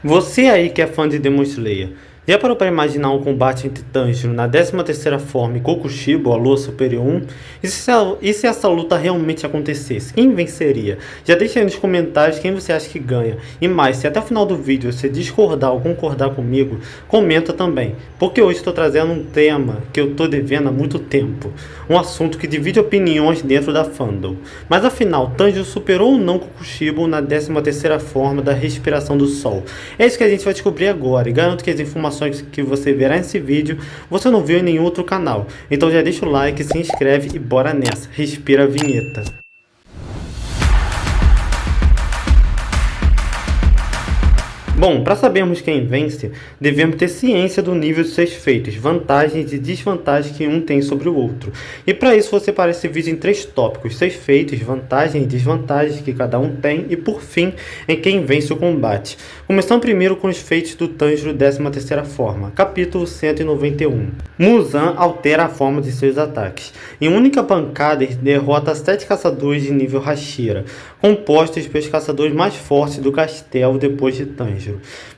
Você aí que é fã de Demon Slayer, já parou para imaginar um combate entre Tanjiro na 13ª forma e Kokushibo, a Lua Superior 1? E se essa luta realmente acontecesse? Quem venceria? Já deixa aí nos comentários quem você acha que ganha. E mais, se até o final do vídeo você discordar ou concordar comigo, comenta também. Porque hoje estou trazendo um tema que eu estou devendo há muito tempo. Um assunto que divide opiniões dentro da fandom. Mas afinal, Tanjiro superou ou não Kokushibo na 13ª forma da respiração do Sol? É isso que a gente vai descobrir agora, e garanto que as informações que você verá nesse vídeo você não viu em nenhum outro canal. Então já deixa o like, se inscreve e bora nessa. Respira a vinheta. Bom, para sabermos quem vence, devemos ter ciência do nível de seus feitos, vantagens e desvantagens que um tem sobre o outro. E para isso vou separar esse vídeo em 3 tópicos: seus feitos, vantagens e desvantagens que cada um tem e por fim, em quem vence o combate. Começando primeiro com os feitos do Tanjiro 13ª forma, capítulo 191. Muzan altera a forma de seus ataques. Em única pancada ele derrota 7 caçadores de nível Hashira, compostos pelos caçadores mais fortes do castelo depois de Tanjiro.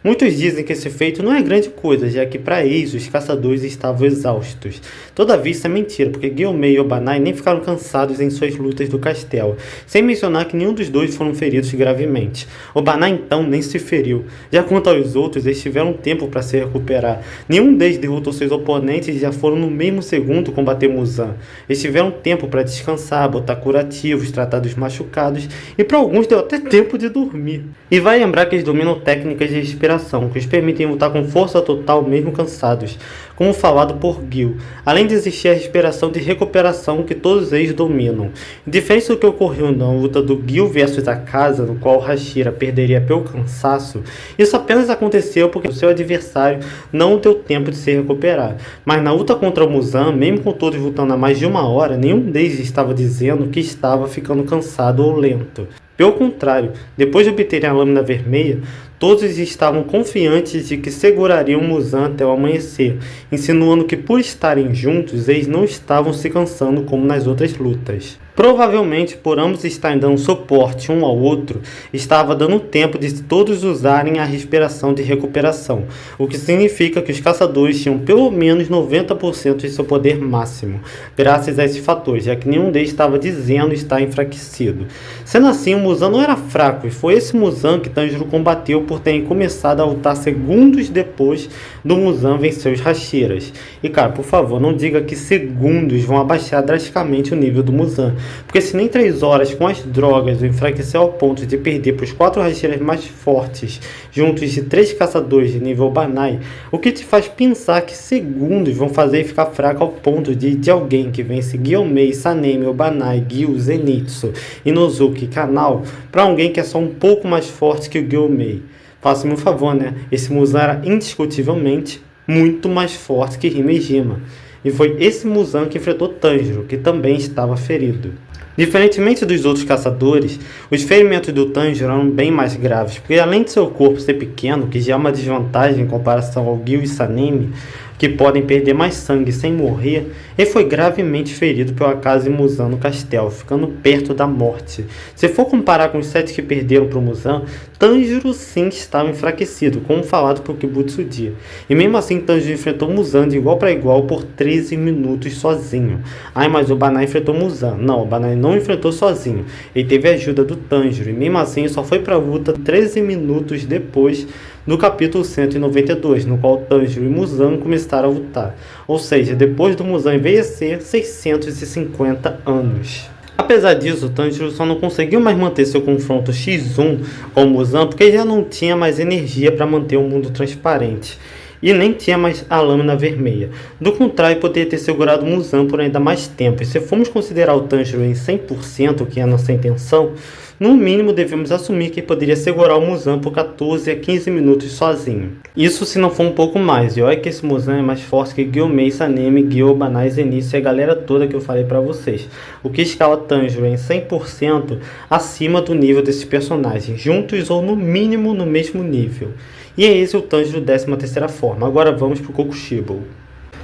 Muitos dizem que esse feito não é grande coisa, já que para eles os caçadores estavam exaustos. Todavia isso é mentira, porque Gyomei e Obanai nem ficaram cansados em suas lutas do castelo, sem mencionar que nenhum dos dois foram feridos gravemente. Obanai então nem se feriu. Já quanto aos outros, eles tiveram tempo para se recuperar. Nenhum deles derrotou seus oponentes e já foram no mesmo segundo combater Muzan. Eles tiveram tempo para descansar, botar curativos, tratar dos machucados e para alguns deu até tempo de dormir. E vai lembrar que eles dominam técnicas de respiração, que os permitem lutar com força total mesmo cansados, como falado por Gil, além de existir a respiração de recuperação que todos eles dominam. Diferente do que ocorreu na luta do Gil versus Akaza, no qual Hashira perderia pelo cansaço, isso apenas aconteceu porque o seu adversário não deu tempo de se recuperar. Mas na luta contra o Muzan, mesmo com todos lutando há mais de 1 hora, nenhum deles estava dizendo que estava ficando cansado ou lento. Pelo contrário, depois de obterem a lâmina vermelha, todos estavam confiantes de que segurariam Muzan até o amanhecer, insinuando que por estarem juntos, eles não estavam se cansando como nas outras lutas. Provavelmente, por ambos estarem dando suporte um ao outro, estava dando tempo de todos usarem a respiração de recuperação, o que significa que os caçadores tinham pelo menos 90% de seu poder máximo, graças a esses fatores, já que nenhum deles estava dizendo estar enfraquecido. Sendo assim, o Muzan não era fraco, e foi esse Muzan que Tanjiro combateu por terem começado a lutar segundos depois do Muzan vencer os Hashiras. E cara, por favor, não diga que segundos vão abaixar drasticamente o nível do Muzan, porque se nem 3 horas com as drogas o enfraqueceu ao ponto de perder para os 4 Hashiras mais fortes, juntos de 3 caçadores de nível Banai, o que te faz pensar que segundos vão fazer ele ficar fraco ao ponto de alguém que vence Gyomei, Sanemi, Obanai, Gil, Zenitsu, Inozuki e Kanao, para alguém que é só um pouco mais forte que o Gyomei. Faça-me um favor, né? Esse Muzan era indiscutivelmente muito mais forte que Himejima. E foi esse Muzan que enfrentou Tanjiro, que também estava ferido. Diferentemente dos outros caçadores, os ferimentos do Tanjiro eram bem mais graves, porque além de seu corpo ser pequeno, que já é uma desvantagem em comparação ao Gil e Sanemi, que podem perder mais sangue sem morrer, ele foi gravemente ferido pelo Akaza e Muzan no castelo, ficando perto da morte. Se for comparar com os 7 que perderam para o Muzan, Tanjiro sim estava enfraquecido, como falado por Kibutsuji. E mesmo assim Tanjiro enfrentou Muzan de igual para igual por 13 minutos sozinho. Mas o Banai enfrentou Muzan. Não, o Banai não enfrentou sozinho. Ele teve a ajuda do Tanjiro, e mesmo assim só foi para a luta 13 minutos depois do capítulo 192, no qual Tanjiro e Muzan começaram a lutar, ou seja, depois do Muzan envelhecer 650 anos. Apesar disso, Tanjiro só não conseguiu mais manter seu confronto X1 com Muzan porque ele já não tinha mais energia para manter o mundo transparente. E nem tinha mais a lâmina vermelha. Do contrário, poderia ter segurado Muzan por ainda mais tempo. E se formos considerar o Tanjiro em 100%, que é a nossa intenção, no mínimo devemos assumir que poderia segurar o Muzan por 14 a 15 minutos sozinho. Isso se não for um pouco mais. E olha que esse Muzan é mais forte que Gyomei, Sanemi, Gil, Banai, Zenitsu e a galera toda que eu falei pra vocês. O que escala Tanjiro em 100% acima do nível desses personagens, juntos ou no mínimo no mesmo nível. E é esse o Tanjiro 13ª forma. Agora vamos pro Kokushibo.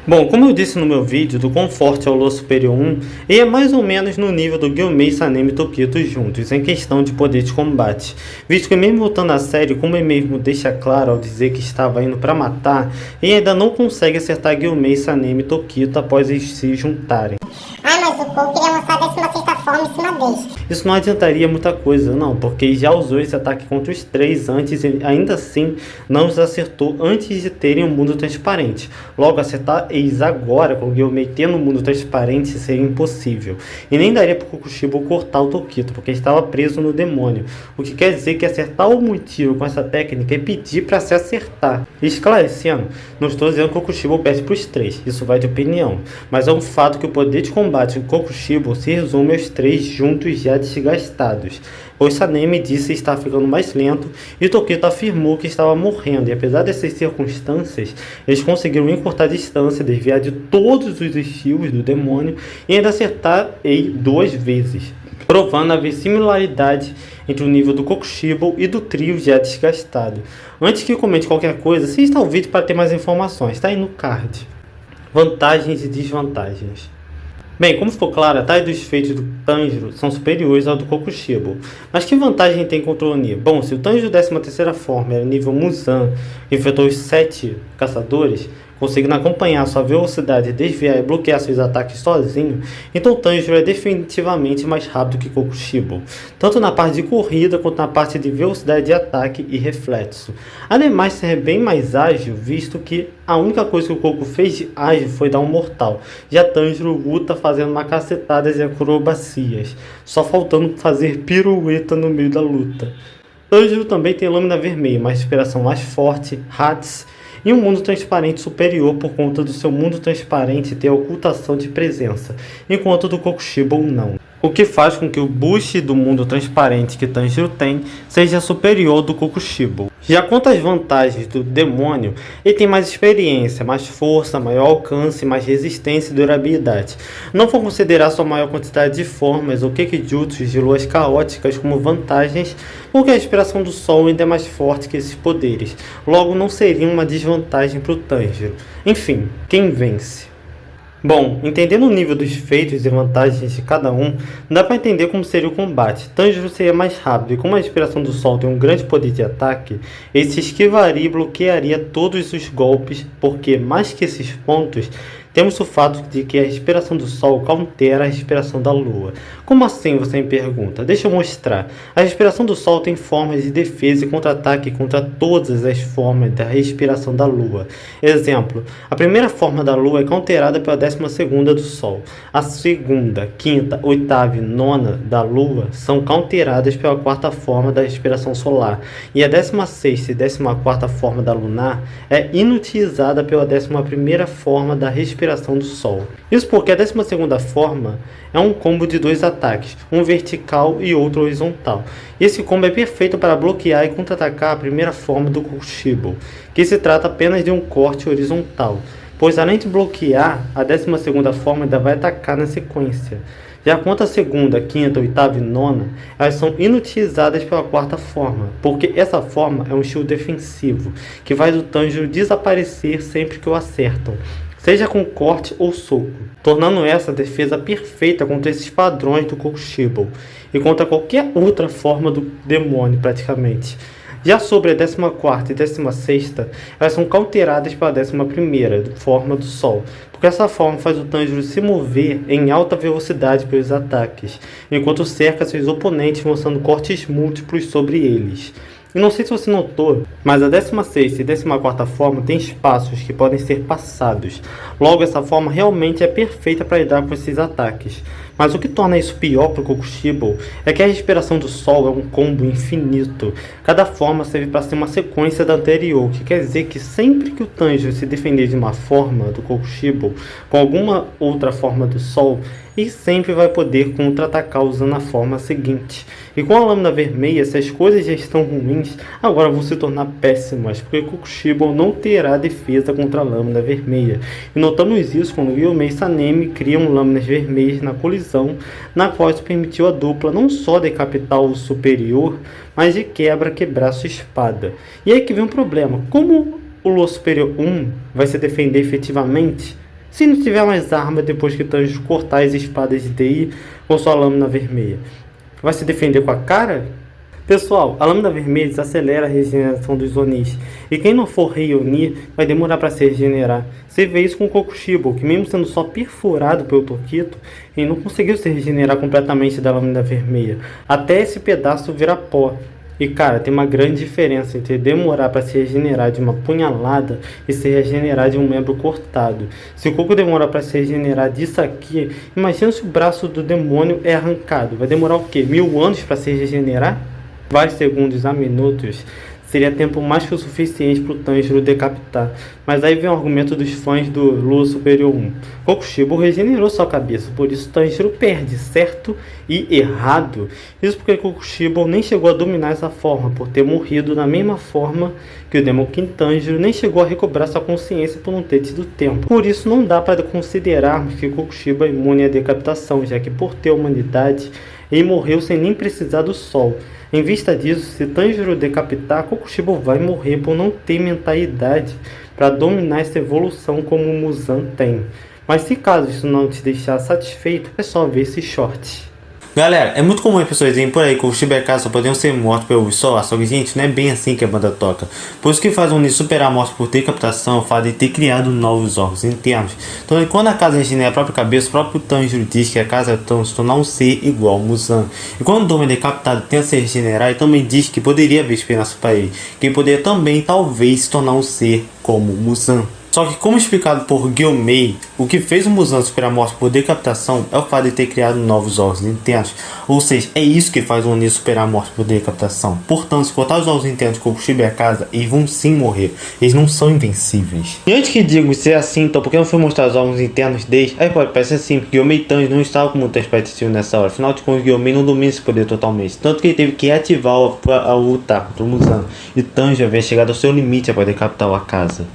Bom, como eu disse no meu vídeo, do quão forte é o Lua Superior 1, ele é mais ou menos no nível do Gyomei, Sanemi e Tokito juntos, em questão de poder de combate, visto que mesmo voltando a sério, como ele mesmo deixa claro ao dizer que estava indo para matar, ele ainda não consegue acertar Gyomei, Sanemi e Tokito após eles se juntarem. Ah, mas o Cole queria mostrar a 16ª forma em cima deles. Isso não adiantaria muita coisa, não, porque ele já usou esse ataque contra os três antes e ainda assim não os acertou antes de terem um mundo transparente. Logo, acertar eles agora com o Gyomei tendo um mundo transparente seria impossível. E nem daria para o Kokushibo cortar o Tokito, porque estava preso no demônio. O que quer dizer que acertar o motivo com essa técnica é pedir para se acertar. Esclarecendo, não estou dizendo que o Kokushibo perde para os três, isso vai de opinião. Mas é um fato que o poder de combate do Kokushibo se resume aos três juntos já desgastados, pois Sanemi disse estar ficando mais lento e Tokito afirmou que estava morrendo, e apesar dessas circunstâncias, eles conseguiram encurtar a distância, desviar de todos os estilos do demônio e ainda acertar ele 2 vezes, provando haver similaridade entre o nível do Kokushibo e do trio já desgastado. Antes que comente qualquer coisa, assista ao vídeo para ter mais informações, está aí no card. Vantagens e desvantagens. Bem, como ficou claro, tais dos feitos do Tanjiro são superiores ao do Kokushibo. Mas que vantagem tem contra o Oni? Bom, se o Tanjiro 13ª forma era nível Muzan e enfrentou os 7 caçadores, conseguindo acompanhar sua velocidade, desviar e bloquear seus ataques sozinho, então Tanjiro é definitivamente mais rápido que Kokushibo, tanto na parte de corrida quanto na parte de velocidade de ataque e reflexo. Ademais, ser bem mais ágil, visto que a única coisa que o Koku fez de ágil foi dar um mortal, já Tanjiro luta fazendo macacetadas e acrobacias, só faltando fazer pirueta no meio da luta. Tanjiro também tem lâmina vermelha, uma respiração mais forte, Hats, e um mundo transparente superior por conta do seu mundo transparente ter ocultação de presença, enquanto o do Kokushibo não. O que faz com que o boost do mundo transparente que Tanjiro tem seja superior ao do Kokushibo. Já quanto às vantagens do demônio, ele tem mais experiência, mais força, maior alcance, mais resistência e durabilidade. Não vou considerar sua maior quantidade de formas ou Kekijutsus de luas caóticas como vantagens, porque a inspiração do sol ainda é mais forte que esses poderes, logo não seria uma desvantagem para o Tanjiro. Enfim, quem vence? Bom, entendendo o nível dos feitos e vantagens de cada um, dá para entender como seria o combate. Tanjiro seria mais rápido e como a inspiração do sol tem um grande poder de ataque, ele se esquivaria e bloquearia todos os golpes, porque mais que esses pontos, temos o fato de que a respiração do Sol countera a respiração da Lua. Como assim, você me pergunta? Deixa eu mostrar. A respiração do Sol tem formas de defesa e contra-ataque contra todas as formas da respiração da Lua. Exemplo, a primeira forma da Lua é counterada pela 12ª do Sol. A segunda, quinta, oitava e nona da Lua são counteradas pela quarta forma da respiração solar. E a 16ª e 14ª forma da lunar é inutilizada pela 11ª forma da respiração do Sol. Isso porque a 12ª forma é um combo de 2 ataques, um vertical e outro horizontal. Esse combo é perfeito para bloquear e contra-atacar a primeira forma do Kokushibo, que se trata apenas de um corte horizontal, pois além de bloquear, a 12ª forma ainda vai atacar na sequência. Já quanto à segunda, quinta, oitava e nona, elas são inutilizadas pela quarta forma, porque essa forma é um estilo defensivo, que faz o Tanjiro desaparecer sempre que o acertam, seja com corte ou soco, tornando essa defesa perfeita contra esses padrões do Kokushibo e contra qualquer outra forma do demônio praticamente. Já sobre a 14ª e 16ª, elas são counteradas pela 11ª forma do Sol, porque essa forma faz o Tanjiro se mover em alta velocidade pelos ataques, enquanto cerca seus oponentes mostrando cortes múltiplos sobre eles. E não sei se você notou, mas a 16ª e 14ª forma tem espaços que podem ser passados. Logo, essa forma realmente é perfeita para lidar com esses ataques. Mas o que torna isso pior para o Kokushibo é que a respiração do Sol é um combo infinito. Cada forma serve para ser uma sequência da anterior, o que quer dizer que sempre que o Tanjiro se defender de uma forma do Kokushibo com alguma outra forma do Sol, ele sempre vai poder contra-atacar usando a forma seguinte. E com a lâmina vermelha, se as coisas já estão ruins, agora vão se tornar péssimas, porque Kokushibo não terá defesa contra a lâmina vermelha. E notamos isso quando Gyomei e Sanemi criam lâminas vermelhas na colisão, na qual isso permitiu a dupla não só decapitar o superior, mas de quebrar sua espada. E aí que vem um problema: como o Lua Superior 1 vai se defender efetivamente? Se não tiver mais arma depois que Tanjiro cortar as espadas de Dei com sua lâmina vermelha, vai se defender com a cara? Pessoal, a lâmina vermelha desacelera a regeneração dos Onis, e quem não for Rei Oni vai demorar para se regenerar. Você vê isso com o Kokushibo, que mesmo sendo só perfurado pelo Tokito, ele não conseguiu se regenerar completamente da lâmina vermelha, até esse pedaço virar pó. E cara, tem uma grande diferença entre demorar para se regenerar de uma punhalada e se regenerar de um membro cortado. Se o Goku demora para se regenerar disso aqui, imagina se o braço do demônio é arrancado. Vai demorar o quê? 1000 anos para se regenerar? Vários segundos a minutos seria tempo mais que o suficiente para o Tanjiro decapitar. Mas aí vem o argumento dos fãs do Lua Superior 1. Kokushibo regenerou sua cabeça, por isso Tanjiro perde, certo e errado. Isso porque Kokushibo nem chegou a dominar essa forma, por ter morrido da mesma forma que o Demon King Tanjiro nem chegou a recobrar sua consciência por não ter tido tempo. Por isso não dá para considerarmos que Kokushibo é imune à decapitação, já que por ter humanidade, ele morreu sem nem precisar do sol. Em vista disso, se Tanjiro decapitar, Kokushibo vai morrer por não ter mentalidade para dominar essa evolução como o Muzan tem. Mas se caso isso não te deixar satisfeito, é só ver esse short. Galera, é muito comum as pessoas dizerem por aí que os Shibekai só poderiam ser mortos pelo Sol, só que gente, não é bem assim que a banda toca. Por isso que faz o Oni superar a morte por decapitação é o fato de ter criado novos órgãos internos. Então quando a casa regenera a própria cabeça, o próprio Tanjiro diz que a casa é se tornar um ser igual ao Muzan. E quando o Doma é decapitado e tenta se regenerar, ele também diz que poderia haver esperança para ele, que ele poderia também talvez se tornar um ser como o Muzan. Só que, como explicado por Gyomei, o que fez o Muzan superar a morte por decapitação é o fato de ter criado novos órgãos internos. Ou seja, é isso que faz o Oni superar a morte por decapitação. Portanto, se cortar os órgãos internos com o Kokushibo e a casa, eles vão sim morrer. Eles não são invencíveis. E antes que digam se é assim, então por que não foi mostrar os órgãos internos deles? Aí pode parecer assim, porque Gyomei e Tanjiro não estavam com muita expectativa nessa hora. Afinal de contas, Gyomei não domina esse poder totalmente. Tanto que ele teve que ativar para lutar contra o Muzan. E Tanjiro havia chegado ao seu limite para decapitar a casa.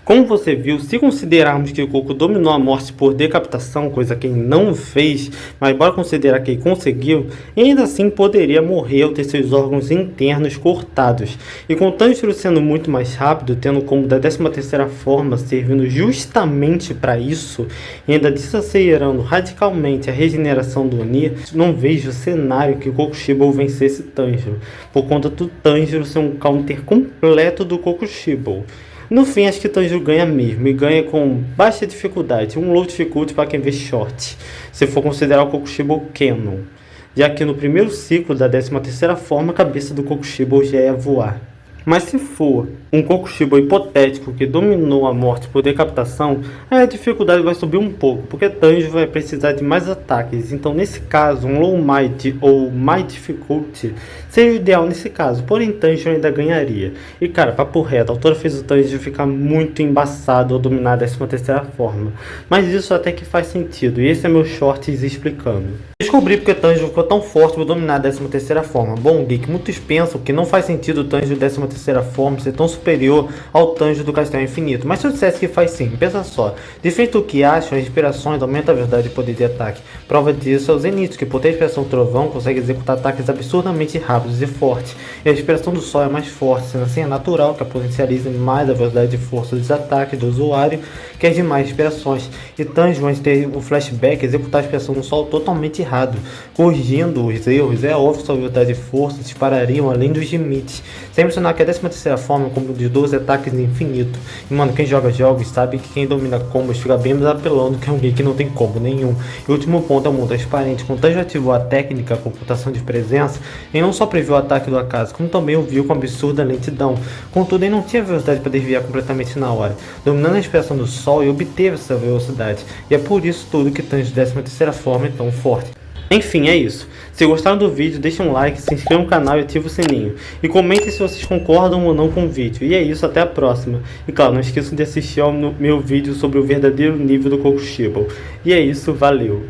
Como você viu, se considerarmos que o Goku dominou a morte por decapitação, coisa que ele não fez, mas bora considerar que ele conseguiu, ainda assim poderia morrer ao ter seus órgãos internos cortados. E com o Tanjiro sendo muito mais rápido, tendo como da 13ª forma servindo justamente para isso, e ainda desacelerando radicalmente a regeneração do Oni, não vejo cenário que o Kokushibo vencesse Tanjiro, por conta do Tanjiro ser um counter completo do Kokushibo. No fim, acho que Tanjiro ganha mesmo, e ganha com baixa dificuldade, um low difficulty para quem vê short, se for considerar o Kokushibo Canon, já que no primeiro ciclo da 13ª forma, a cabeça do Kokushibo já ia voar. Mas se for um Kokushibo hipotético que dominou a morte por decapitação, aí a dificuldade vai subir um pouco, porque Tanjiro vai precisar de mais ataques. Então nesse caso, um low might ou might difficulty seria o ideal nesse caso, porém Tanjiro ainda ganharia. E cara, papo reto, a autora fez o Tanjiro ficar muito embaçado ao dominar a 13ª forma. Mas isso até que faz sentido, e esse é meu shorts explicando. Descobri porque Tanjiro ficou tão forte por dominar a 13ª forma. Bom, Geek, muitos pensam que não faz sentido o Tanjiro 13ª forma ser tão superior ao Tanjiro do Castelo Infinito. Mas se eu dissesse que faz sim, pensa só. Diferente do que acham, as inspirações aumentam a velocidade e poder de ataque. Prova disso é o Zenitsu, que por ter a inspiração do Trovão, consegue executar ataques absurdamente rápidos e fortes. E a inspiração do Sol é mais forte, sendo assim é natural que a potencialize mais a velocidade de força dos ataques do usuário que as demais inspirações. E Tanjiro, antes de ter o flashback, executar a inspiração do Sol totalmente errado, corrigindo os erros. É óbvio que sua velocidade de força disparariam além dos limites, sem mencionar que a 13ª forma é um combo de 12 ataques infinito. E mano, quem joga jogos sabe que quem domina combos fica bem mais apelando que alguém que não tem combo nenhum. E o último ponto é o mundo transparente. Quando Tanjiro ativou a técnica computação de presença, ele não só previu o ataque do acaso, como também o viu com absurda lentidão. Contudo, ele não tinha velocidade para desviar completamente na hora, dominando a inspiração do Sol e obteve essa velocidade. E é por isso tudo que Tanjiro 13ª forma é tão forte. Enfim, é isso. Se gostaram do vídeo, deixa um like, se inscreva no canal e ativa o sininho. E comentem se vocês concordam ou não com o vídeo. E é isso, até a próxima. E claro, não esqueçam de assistir ao meu vídeo sobre o verdadeiro nível do Kokushibo. E é isso, valeu!